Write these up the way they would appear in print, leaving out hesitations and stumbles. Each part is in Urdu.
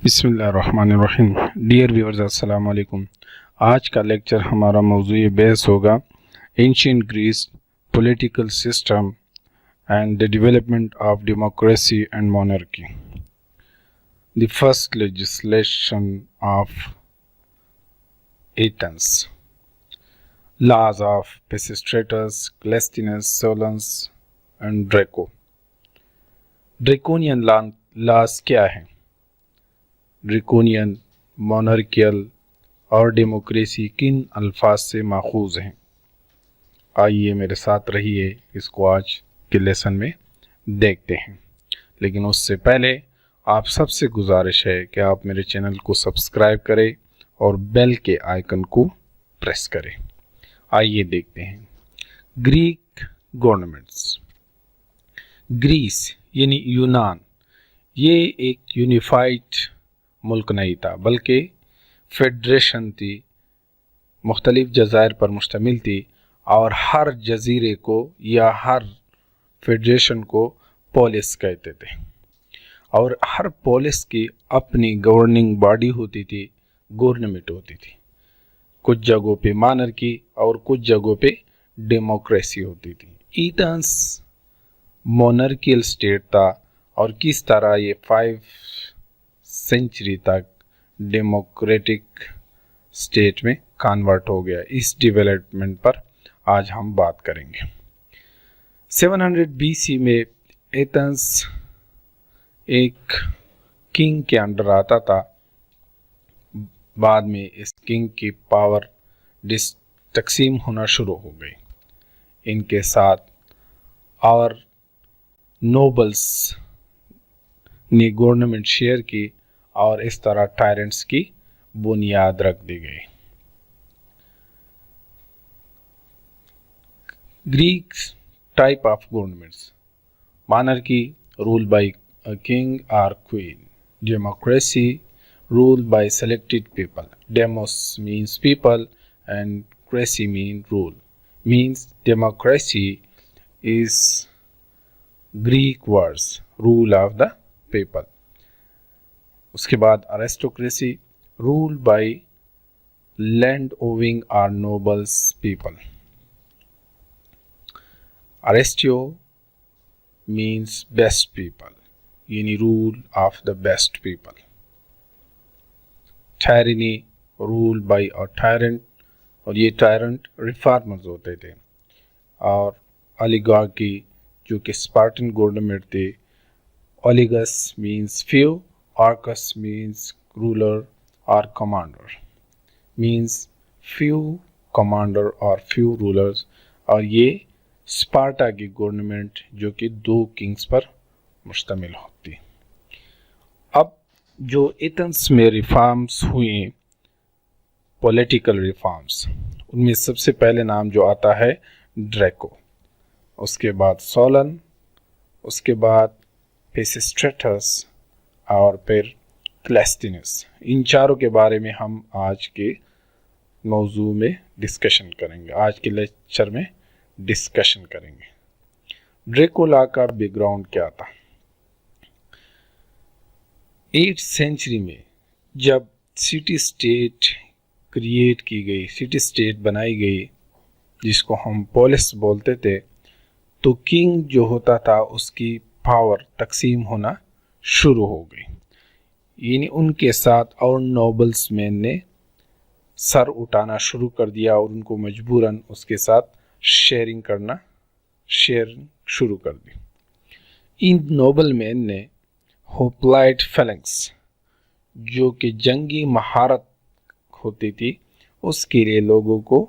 بسم اللہ الرحمن الرحیم۔ ڈیئر ویورز، السلام علیکم۔ آج کا لیکچر ہمارا موضوع بحث ہوگا ancient Greece political system and the development of democracy and monarchy. The first legislation of Athens, laws of Peisistratus, Cleisthenes, Solon's and Draco. Draconian laws کیا ہیں؟ ڈریکونین، مونارکیل اور ڈیموکریسی کن الفاظ سے ماخوذ ہیں؟ آئیے میرے ساتھ رہیے، اس کو آج کے لیسن میں دیکھتے ہیں۔ لیکن اس سے پہلے آپ سب سے گزارش ہے کہ آپ میرے چینل کو سبسکرائب کریں اور بیل کے آئیکن کو پریس کریں۔ آئیے دیکھتے ہیں۔ Greek governments. گریس یعنی یونان، یہ ایک یونیفائڈ ملک نہیں تھا بلکہ فیڈریشن تھی، مختلف جزائر پر مشتمل تھی، اور ہر جزیرے کو یا ہر فیڈریشن کو پولس کہتے تھے، اور ہر پولس کی اپنی گورننگ باڈی ہوتی تھی، گورنمنٹ ہوتی تھی۔ کچھ جگہوں پہ مانرکی اور کچھ جگہوں پہ ڈیموکریسی ہوتی تھی۔ ایتھنز مونارکیل اسٹیٹ تھا، اور کس طرح یہ 5 سینچری تک ڈیموکریٹک اسٹیٹ میں کنورٹ ہو گیا، اس ڈیولپمنٹ پر آج ہم بات کریں گے۔ 700 BC میں ایتھنز ایک کنگ کے انڈر آتا تھا۔ بعد میں اس کنگ کی پاور تقسیم ہونا شروع ہو گئی، ان کے ساتھ اور نوبلز نے گورنمنٹ شیئر کی، اور اس طرح ٹائرنٹس کی بنیاد رکھ دی گئی۔ Greek type of governments: monarchy rule by king اور queen, democracy rule by selected people, demos means people and cracy mean rule, means democracy is Greek words, rule of the people۔ اس کے بعد aristocracy, rule by land owning اور nobles people. Aristos means best people, یعنی rule of the best people. Tyranny, rule by اور ٹائرنٹ، اور یہ ٹائرنٹ ریفارمرز ہوتے تھے۔ اور اولیگارکی، جو کہ اسپارٹن گورنمنٹ تھی۔ Oligos means few, archos means ruler or commander, means few commander or few rulers، اور یہ اسپارٹا کی گورنمنٹ جو کہ 2 کنگز پر مشتمل ہوتی۔ اب جو ایتھنز میں ریفارمز ہوئے، پولیٹیکل ریفارمز، ان میں سب سے پہلے نام جو آتا ہے ڈریکو، اس کے بعد سولن، اس کے بعد پیسسٹریٹس، اور پھر کلیسٹینس۔ ان چاروں کے بارے میں ہم آج کے موضوع میں ڈسکشن کریں گے، آج کے لیکچر میں ڈسکشن کریں گے۔ ڈریکو لا کا بیک گراؤنڈ کیا تھا؟ 8 سینچری میں جب سٹی اسٹیٹ کریٹ کی گئی، سٹی اسٹیٹ بنائی گئی، جس کو ہم پولس بولتے تھے، تو کنگ جو ہوتا تھا اس کی پاور تقسیم ہونا شروع ہو گئی، یعنی ان کے ساتھ اور نوبلز مین نے سر اٹھانا شروع کر دیا، اور ان کو مجبوراً اس کے ساتھ شیئرنگ شروع کر دی۔ ان نوبل مین نے ہوپلائٹ فیلنگس، جو کہ جنگی مہارت ہوتی تھی، اس کے لیے لوگوں کو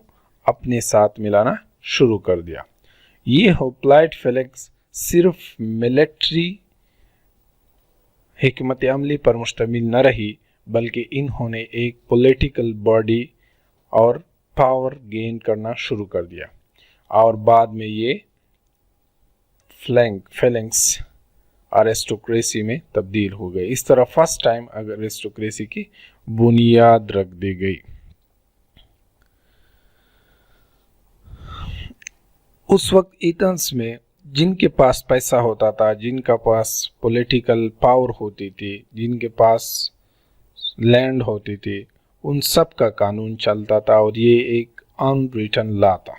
اپنے ساتھ ملانا شروع کر دیا۔ یہ ہوپلائٹ فیلنگس صرف ملٹری حکمت عملی پر مشتمل نہ رہی، بلکہ انہوں نے ایک پولیٹیکل باڈی اور پاور گین کرنا شروع کر دیا، اور بعد میں یہ فیلنگس ارسٹوکریسی میں تبدیل ہو گئے۔ اس طرح فرسٹ ٹائم ارسٹوکریسی کی بنیاد رکھ دی گئی۔ اس وقت ایتھنز میں جن کے پاس پیسہ ہوتا تھا، جن کا پاس پولیٹیکل پاور ہوتی تھی، جن کے پاس لینڈ ہوتی تھی، ان سب کا قانون چلتا تھا، اور یہ ایک ان ریٹن لا تھا.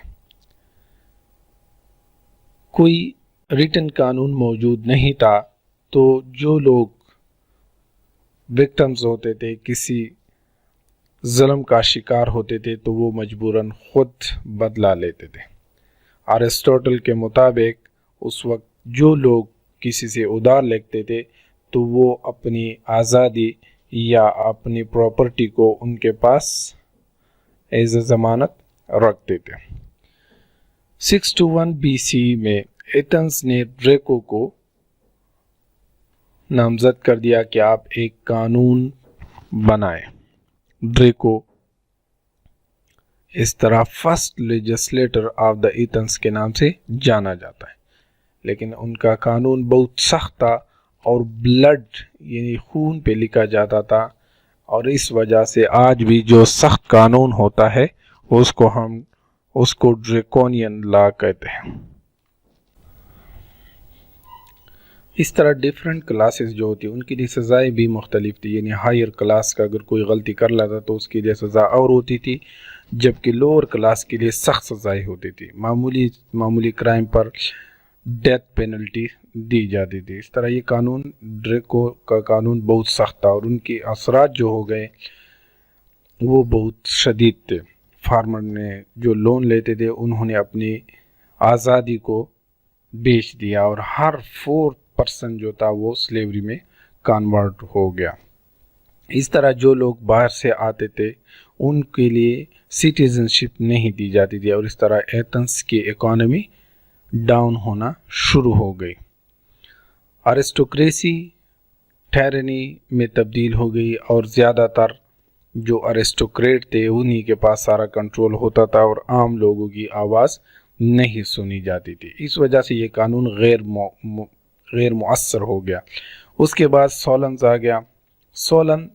کوئی ریٹن قانون موجود نہیں تھا، تو جو لوگ وکٹمز ہوتے تھے، کسی ظلم کا شکار ہوتے تھے، تو وہ مجبوراً خود بدلہ لیتے تھے. ارسطوٹل کے مطابق اس وقت جو لوگ کسی سے ادھار لیتے تھے تو وہ اپنی آزادی یا اپنی پراپرٹی کو ان کے پاس ایز اے ضمانت رکھتے تھے. 621 BC میں ایتھنز نے ڈریکو کو نامزد کر دیا کہ آپ ایک قانون بنائیں. ڈریکو اس طرح first legislator of the Athens کے نام سے جانا جاتا ہے، لیکن ان کا قانون بہت سخت تھا اور بلڈ یعنی خون پہ لکھا جاتا تھا، اور اس وجہ سے آج بھی جو سخت قانون ہوتا ہے اس کو ڈریکونین لا کہتے ہیں. اس طرح ڈیفرنٹ کلاسز جو ہوتی ہیں ان کے لیے سزائیں بھی مختلف تھی. یعنی ہائر کلاس کا اگر کوئی غلطی کر لیتا تو اس کے لیے سزا اور ہوتی تھی، جبکہ لوور کلاس کے لیے سخت سزائیں ہوتی تھی. معمولی کرائم پر ڈیتھ پینلٹی دی جاتی تھی. اس طرح یہ قانون ڈریکو کا قانون بہت سخت تھا، اور ان کے اثرات جو ہو گئے وہ بہت شدید تھے. فارمر نے جو لون لیتے تھے انہوں نے اپنی آزادی کو بیچ دیا، اور ہر 4% جو تھا وہ سلیوری میں کنورٹ ہو گیا. اس طرح جو لوگ باہر سے آتے تھے ان کے لیے سٹیزن شپ نہیں دی جاتی تھی، اور اس طرح ایتھنز کی اکانومی ڈاؤن ہونا شروع ہو گئی. ارسٹوکریسی ٹائرنی میں تبدیل ہو گئی، اور زیادہ تر جو ارسٹوکریٹ تھے انہی کے پاس سارا کنٹرول ہوتا تھا، اور عام لوگوں کی آواز نہیں سنی جاتی تھی. اس وجہ سے یہ قانون غیر مؤثر ہو گیا. اس کے بعد سولنز آ گیا. سولن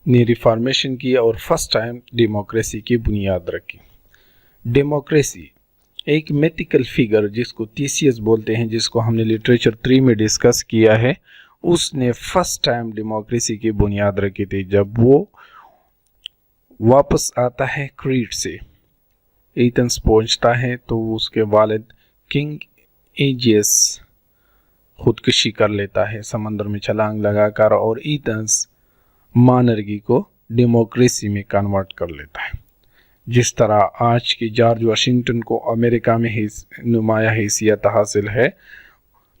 نے ریفارمیشن کی اور فرسٹ ٹائم ڈیموکریسی کی بنیاد رکھی. ڈیموکریسی ایک میتھیکل فگر جس کو تھیسیس بولتے ہیں، جس کو ہم نے لٹریچر 3 میں ڈسکس کیا ہے، اس نے فرسٹ ٹائم ڈیموکریسی کی بنیاد رکھی تھی. جب وہ واپس آتا ہے کریٹ سے، ایتھنز پہنچتا ہے، تو اس کے والد کنگ ایجیس خودکشی کر لیتا ہے سمندر میں چھلانگ لگا کر، اور ایتھنز مانرگی کو ڈیموکریسی میں کنورٹ کر لیتا ہے. جس طرح آج کی جارج واشنگٹن کو امریکہ میں نمایاں حیثیت حاصل ہے،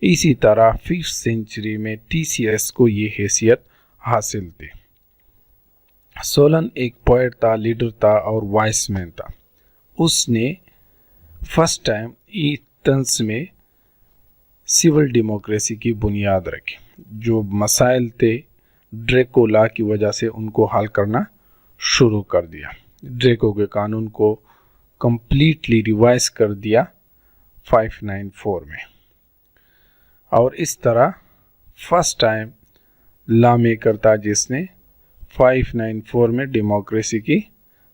اسی طرح 5th سینچری میں TCS کو یہ حیثیت حاصل تھی. سولن ایک پوئٹ تھا، لیڈر تھا اور وائس مین تھا. اس نے فرسٹ ٹائم ایتھنز میں سول ڈیموکریسی کی بنیاد رکھی. جو مسائل تھے ڈریکو لا کی وجہ سے ان کو حل کرنا شروع کر دیا. ڈریکو کے قانون کو کمپلیٹلی ریوائز کر دیا 594 میں، اور اس طرح فرسٹ ٹائم لا میکر تھا جس نے 594 میں ڈیموکریسی کی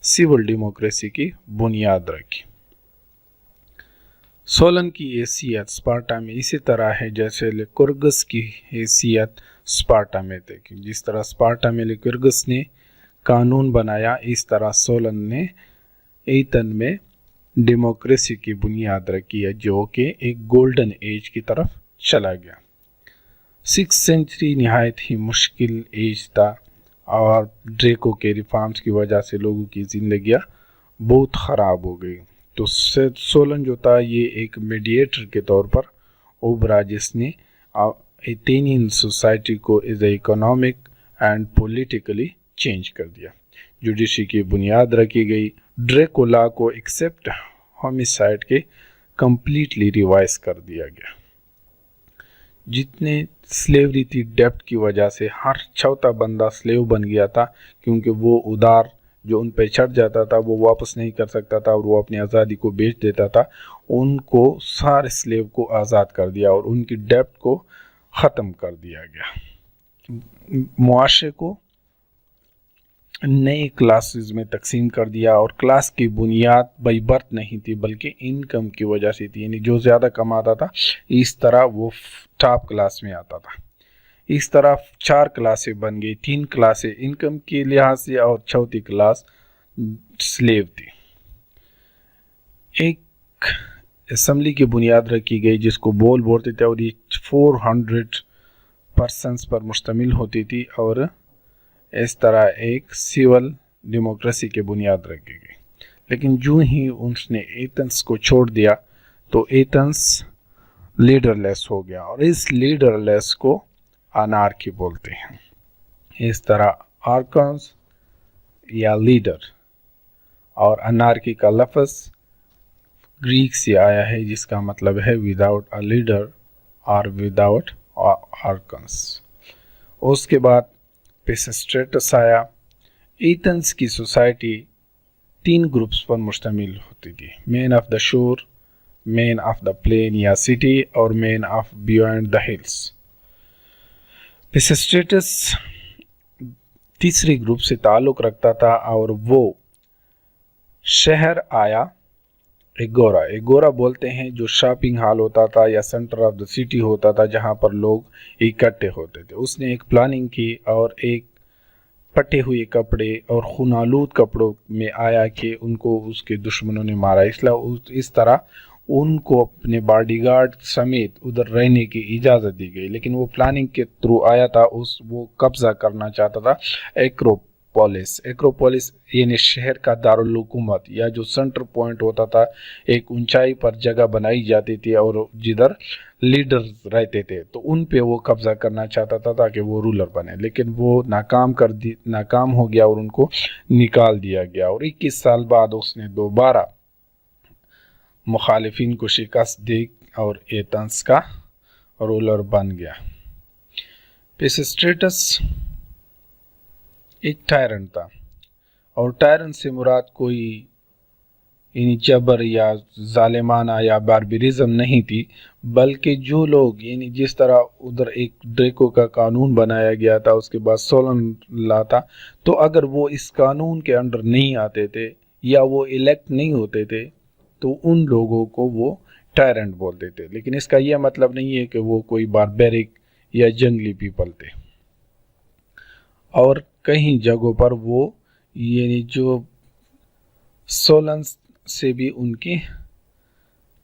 سول ڈیموکریسی کی بنیاد رکھی. سولن کی حیثیت اسپارٹا میں اسی طرح ہے جیسے لیکرگس کی حیثیت اسپارٹا میں تھے. جس طرح اسپارٹا میں لیکرگس نے قانون بنایا، اس طرح سولن نے ایتھن میں ڈیموکریسی کی بنیاد رکھی ہے، جو کہ ایک گولڈن ایج کی طرف چلا گیا. 6th سینچری نہایت ہی مشکل ایج تھا، اور ڈریکو کے ریفارمز کی وجہ سے لوگوں کی زندگیاں بہت خراب ہو گئی. تو سولن جو تھا یہ ایک میڈیٹر کے طور پر ابھرا، جس نے ایتھینین سوسائٹی کو as a economic and politically change کر دیا. جوڈیشری کی بنیاد رکھی گئی. ڈریکو لا کو ایکسیپٹ ہومیسائڈ کے کمپلیٹلی ریوائز کر دیا گیا. جتنے سلیوری تھی ڈیپٹ کی وجہ سے ہر چوتھا بندہ سلیو بن گیا تھا، کیونکہ وہ ادھار جو ان پہ چڑھ جاتا تھا وہ واپس نہیں کر سکتا تھا، اور وہ اپنی آزادی کو بیچ دیتا تھا. ان کو سارے سلیو کو آزاد کر دیا اور ان کی ڈیپٹ کو ختم کر دیا گیا. معاشرے کو نئے کلاسز میں تقسیم کر دیا، اور کلاس کی بنیاد بائی برتھ نہیں تھی بلکہ انکم کی وجہ سے تھی. یعنی جو زیادہ کماتا تھا اس طرح وہ ٹاپ کلاس میں آتا تھا. اس طرح 4 کلاسیں بن گئی، 3 کلاسیں انکم کے لحاظ سے اور چوتھی کلاس سلیو تھی۔ ایک اسمبلی کی بنیاد رکھی گئی جس کو بول بولتے تھے، اور یہ 400 پرسنس پر مشتمل ہوتی تھی، اور اس طرح ایک سول ڈیموکریسی کی بنیاد رکھی گئی۔ لیکن جو ہی اس نے ایتھنس کو چھوڑ دیا تو ایتھنس لیڈر لیس ہو گیا، اور اس لیڈر لیس کو انارکی بولتے ہیں۔ اس طرح آرکنس یا لیڈر اور انارکی کا لفظ گریک سے آیا ہے، جس کا مطلب ہے وداؤٹ اے لیڈر اور وداؤٹ آرکنس۔ اس کے بعد پیسسٹریٹس آیا۔ ایتھنس کی سوسائٹی 3 گروپس پر مشتمل ہوتی تھی، مین آف دا شور، مین آف دا پلین یا سٹی، اور مین آف بیونڈ دا ہلس۔ پیسسٹریٹس تیسری گروپ سے تعلق رکھتا تھا، اور وہ شہر آیا ایگورا۔ ایگورا بولتے ہیں جو شاپنگ ہال ہوتا تھا یا سینٹر آف دا سٹی ہوتا تھا، جہاں پر لوگ اکٹھے ہوتے تھے۔ اس نے ایک پلاننگ کی اور ایک پٹے ہوئے کپڑے اور خونالود کپڑوں میں آیا کہ ان کو اس کے دشمنوں نے مارا، اس طرح ان کو اپنے باڈی گارڈ سمیت ادھر رہنے کی اجازت دی گئی۔ لیکن وہ پلاننگ کے تھرو آیا تھا، وہ قبضہ کرنا چاہتا تھا ایکروپولس۔ ایکروپولس یعنی شہر کا دارالحکومت، یا جو سینٹر پوائنٹ ہوتا تھا، ایک اونچائی پر جگہ بنائی جاتی تھی اور جدھر لیڈرز رہتے تھے، تو ان پہ وہ قبضہ کرنا چاہتا تھا تاکہ وہ رولر بنے، لیکن وہ ناکام ہو گیا اور ان کو نکال دیا گیا، اور 21 سال بعد اس نے دوبارہ مخالفین کو شکست دی اور ایتھنس کا رولر بن گیا۔ پیسسٹریٹس ایک ٹائرنٹ تھا، اور ٹائرنٹ سے مراد کوئی یعنی جبر یا ظالمانہ یا باربرزم نہیں تھی، بلکہ جو لوگ یعنی جس طرح ادھر ایک ڈریکو کا قانون بنایا گیا تھا، اس کے بعد سولن لا تھا، تو اگر وہ اس قانون کے انڈر نہیں آتے تھے یا وہ الیکٹ نہیں ہوتے تھے تو ان لوگوں کو وہ ٹائرنٹ بولتے تھے۔ لیکن اس کا یہ مطلب نہیں ہے کہ وہ کوئی باربیرک یا جنگلی پیپل تھے، اور کہیں جگہوں پر وہ یعنی جو سولنس سے بھی ان کے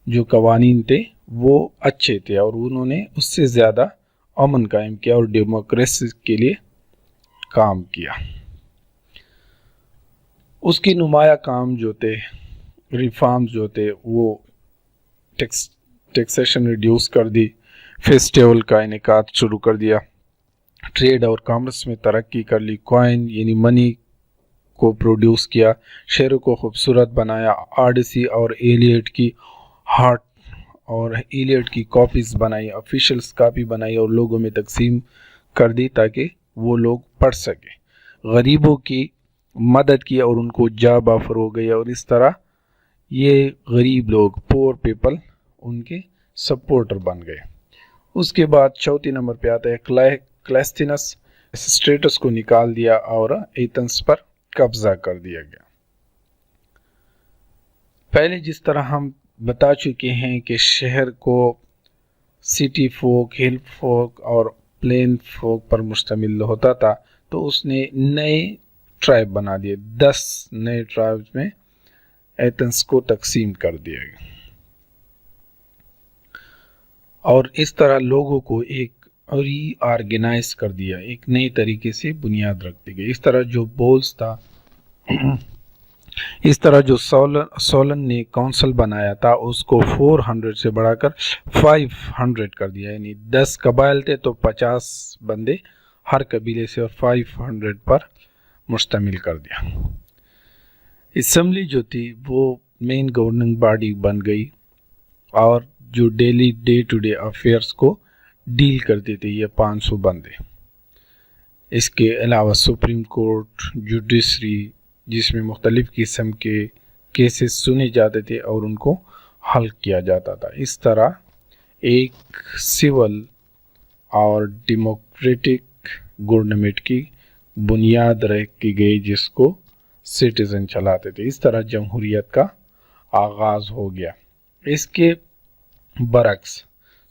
جو قوانین تھے وہ اچھے تھے، اور انہوں نے اس سے زیادہ امن قائم کیا اور ڈیموکریسی کے لیے کام کیا۔ اس کی نمایاں کام جو تھے، ریفارمز جو تھے، وہ ٹیکسیشن ریڈیوس کر دی، فیسٹیول کا انعقاد شروع کر دیا، ٹریڈ اور کامرس میں ترقی کر لی، کوائن یعنی منی کو پروڈیوس کیا، شعروں کو خوبصورت بنایا، آڈیسی اور ایلیٹ کی ہارٹ اور ایلیٹ کی کاپیز بنائی، آفیشلز کاپی بنائی اور لوگوں میں تقسیم کر دی تاکہ وہ لوگ پڑھ سکیں، غریبوں کی مدد کی اور ان کو جاب آفر ہو گئی، اور اس طرح یہ غریب لوگ پور پیپل ان کے سپورٹر بن گئے۔ اس کے بعد چوتھی نمبر پہ آتا ہے کلیسٹینس۔ اسٹریٹس کو نکال دیا اور ایتھنس پر قبضہ کر دیا گیا۔ پہلے جس طرح ہم بتا چکے ہیں کہ شہر کو سٹی فوک، ہل فوک اور پلین فوک پر مشتمل ہوتا تھا، تو اس نے نئے ٹرائب بنا دیے، 10 نئے ٹرائبز میں ایتھنس کو تقسیم کر دیا گیا، اور اس طرح لوگوں کو ایک ری آرگنائز کر دیا، ایک نئے طریقے سے بنیاد رکھ دی گئی۔ اس طرح جو بولز تھا، اس طرح جو سولن نے کونسل بنایا تھا، اس کو 400 سے بڑھا کر 500 کر دیا، یعنی 10 قبائل تھے تو 50 بندے ہر قبیلے سے، اور 500 پر مشتمل کر دیا۔ اسمبلی جو تھی وہ مین گورننگ باڈی بن گئی، اور جو daily day to day affairs کو ڈیل کرتے تھے یہ 500 بندے۔ اس کے علاوہ سپریم کورٹ، جوڈیشری، جس میں مختلف قسم کے کیسز سنے جاتے تھے اور ان کو حل کیا جاتا تھا۔ اس طرح ایک سول اور ڈیموکریٹک گورنمنٹ کی بنیاد رکھی گئی جس کو سٹیزن چلاتے تھے۔ اس طرح جمہوریت کا آغاز ہو گیا۔ اس کے برعکس